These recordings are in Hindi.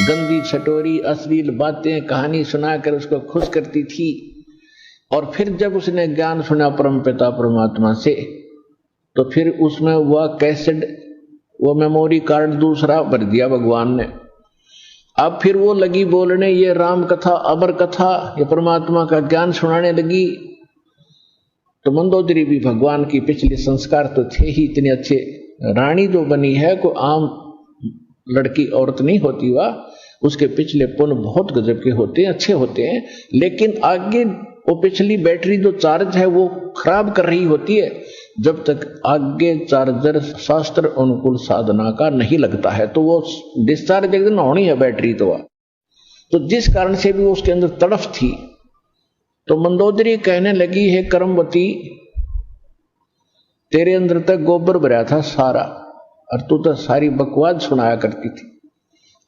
गंदी छटोरी अश्लील बातें कहानी सुनाकर उसको खुश करती थी। और फिर जब उसने ज्ञान सुना परम पिता परमात्मा से, तो फिर उसमें वह कैसेट, वो मेमोरी कार्ड दूसरा भर दिया भगवान ने। अब फिर वो लगी बोलने ये राम कथा, अमर कथा, ये परमात्मा का ज्ञान सुनाने लगी। तो मंदोदरी भी भगवान की पिछले संस्कार तो थे ही इतने अच्छे। रानी जो बनी है कोई आम लड़की औरत नहीं होती, वह उसके पिछले पुण्य बहुत गजब के होते हैं, अच्छे होते हैं। लेकिन आगे वो पिछली बैटरी जो चार्ज है वो खराब कर रही होती है, जब तक आगे चार्जर शास्त्र अनुकूल साधना का नहीं लगता है, तो वो डिस्चार्ज एक दिन होनी है बैटरी। तो जिस कारण से भी उसके अंदर तड़फ थी। तो मंदोदरी कहने लगी, है कर्मवती, तेरे अंदर तक गोबर भरा था सारा, और तू तो सारी बकवास सुनाया करती थी।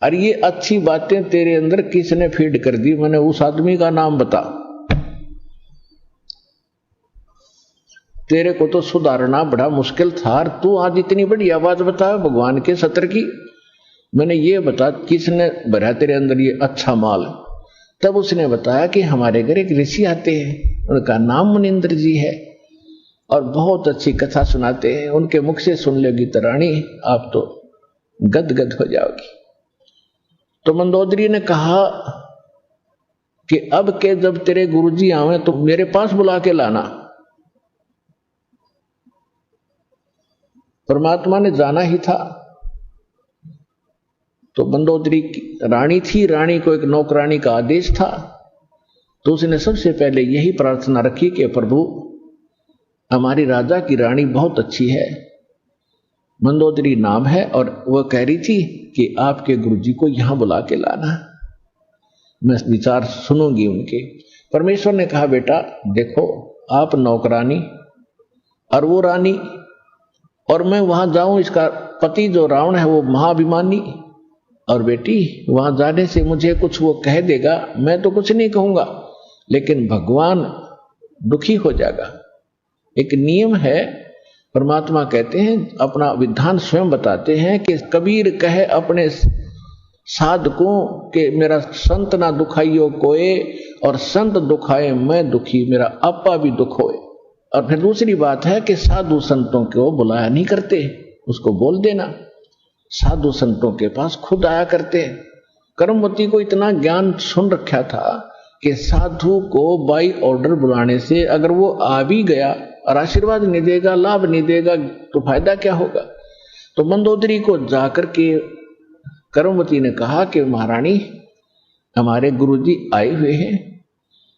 और ये अच्छी बातें तेरे अंदर किसने फीड कर दी? मैंने उस आदमी का नाम बता। तेरे को तो सुधारना बड़ा मुश्किल था, और तू आज इतनी बड़ी आवाज बता भगवान के सत्र की। मैंने ये बता किसने भरा तेरे अंदर ये अच्छा माल? तब उसने बताया कि हमारे घर एक ऋषि आते हैं, उनका नाम मुनिंद्र जी है, और बहुत अच्छी कथा सुनाते हैं। उनके मुख से सुन लेगी तो रानी आप तो गदगद हो जाओगी। तो मंदोदरी ने कहा कि अब के जब तेरे गुरुजी आवे तो मेरे पास बुला के लाना। परमात्मा ने जाना ही था। तो मंदोदरी रानी थी, रानी को एक नौकरानी का आदेश था। तो उसने सबसे पहले यही प्रार्थना रखी कि प्रभु हमारी राजा की रानी बहुत अच्छी है, मंदोदरी नाम है, और वह कह रही थी कि आपके गुरुजी को यहां बुला के लाना, मैं विचार सुनूंगी उनके। परमेश्वर ने कहा बेटा देखो आप नौकरानी और वो रानी, और मैं वहां जाऊं, इसका पति जो रावण है वो महाभिमानी, और बेटी वहां जाने से मुझे कुछ वो कह देगा, मैं तो कुछ नहीं कहूंगा, लेकिन भगवान दुखी हो जाएगा। एक नियम है, परमात्मा कहते हैं अपना विधान स्वयं बताते हैं कि कबीर कहे अपने साधकों के मेरा संत ना दुखाइयो कोए, और संत दुखाए मैं दुखी, मेरा आपा भी दुख होए। और फिर दूसरी बात है कि साधु संतों को बुलाया नहीं करते, उसको बोल देना, साधु संतों के पास खुद आया करते हैं। कर्मवती को इतना ज्ञान सुन रखा था कि साधु को बाई ऑर्डर बुलाने से अगर वो आ भी गया और आशीर्वाद नहीं देगा, लाभ नहीं देगा, तो फायदा क्या होगा। तो मंदोदरी को जाकर के कर्मवती ने कहा कि महारानी हमारे गुरुजी आए हुए हैं,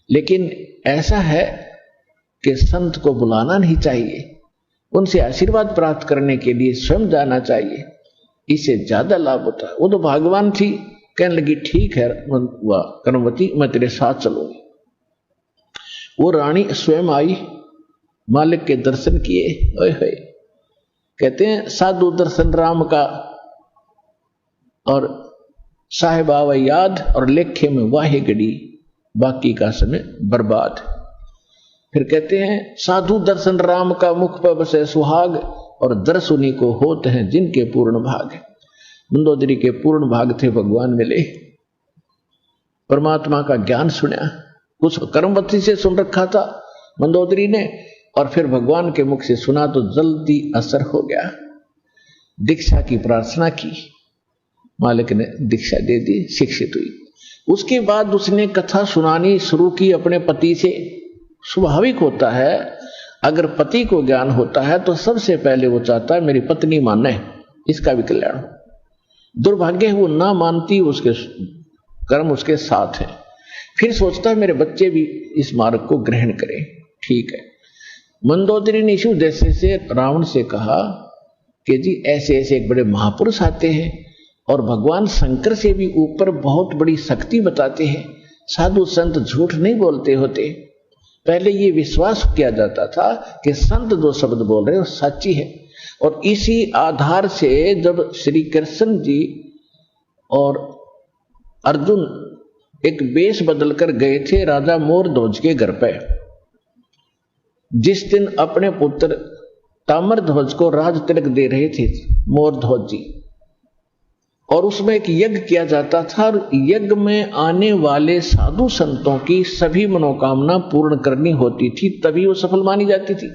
लेकिन ऐसा है कि संत को बुलाना नहीं चाहिए, उनसे आशीर्वाद प्राप्त करने के लिए स्वयं जाना चाहिए, इससे ज्यादा लाभ होता है। वो तो भगवान थी, कहने लगी ठीक है कर्मवती मैं तेरे साथ चलूंगी। वो रानी स्वयं आई, मालिक के दर्शन किए, ओए होए, कहते हैं साधु दर्शन राम का, और साहेब आवा याद, और लेखे में वाहे गड़ी, बाकी का समय बर्बाद। फिर कहते हैं साधु दर्शन राम का मुख पर बसे सुहाग, और दर्श उन्हीं को होते हैं जिनके पूर्ण भाग। मंदोदरी के पूर्ण भाग थे भगवान मिले, परमात्मा का ज्ञान सुना, कुछ कर्मवती से सुन रखा था मंदोदरी ने, और फिर भगवान के मुख से सुना तो जल्दी असर हो गया। दीक्षा की प्रार्थना की, मालिक ने दीक्षा दे दी, शिक्षित हुई। उसके बाद उसने कथा सुनानी शुरू की अपने पति से। स्वाभाविक होता है अगर पति को ज्ञान होता है तो सबसे पहले वो चाहता है मेरी पत्नी माने, इसका भी कल्याण हो। दुर्भाग्य है वो ना मानती, उसके कर्म उसके साथ है। फिर सोचता है मेरे बच्चे भी इस मार्ग को ग्रहण करें, ठीक है। मंदोदरी ने इसी उद्देश्य से रावण से कहा कि जी ऐसे ऐसे एक बड़े महापुरुष आते हैं, और भगवान शंकर से भी ऊपर बहुत बड़ी शक्ति बताते हैं, साधु संत झूठ नहीं बोलते होते। पहले ये विश्वास किया जाता था कि संत जो शब्द बोल रहे हैं वो सच्ची है, और इसी आधार से जब श्री कृष्ण जी और अर्जुन एक वेश बदलकर गए थे राजा मोरध्वज के घर पे, जिस दिन अपने पुत्र ताम्रध्वज को राज तिलक दे रहे थे मोरध्वज जी, और उसमें एक यज्ञ किया जाता था और यज्ञ में आने वाले साधु संतों की सभी मनोकामना पूर्ण करनी होती थी, तभी वो सफल मानी जाती थी।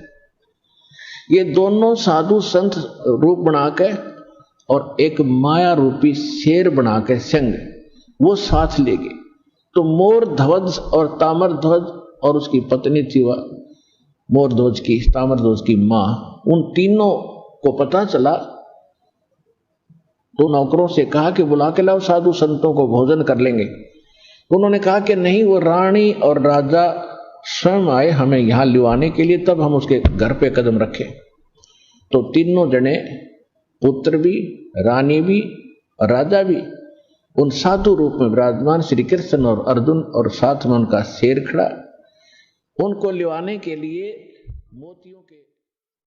ये दोनों साधु संत रूप बनाकर और एक माया रूपी शेर बनाकर संग वो साथ ले गए। तो मोर ध्वज और ताम्र ध्वज और उसकी पत्नी थी वह मोर ध्वज की, ताम्र ध्वज की मां, उन तीनों को पता चला तो नौकरों से कहा कि बुला के लाओ साधु संतों को, भोजन कर लेंगे। उन्होंने कहा कि नहीं, वो रानी और राजा स्वयं आए हमें यहां लिवाने के लिए, तब हम उसके घर पे कदम रखें। तो तीनों जने, पुत्र भी, रानी भी और राजा भी, उन साधु रूप में विराजमान श्री कृष्ण और अर्जुन और साथ में उनका शेर खड़ा, उनको लिवाने के लिए मोतियों के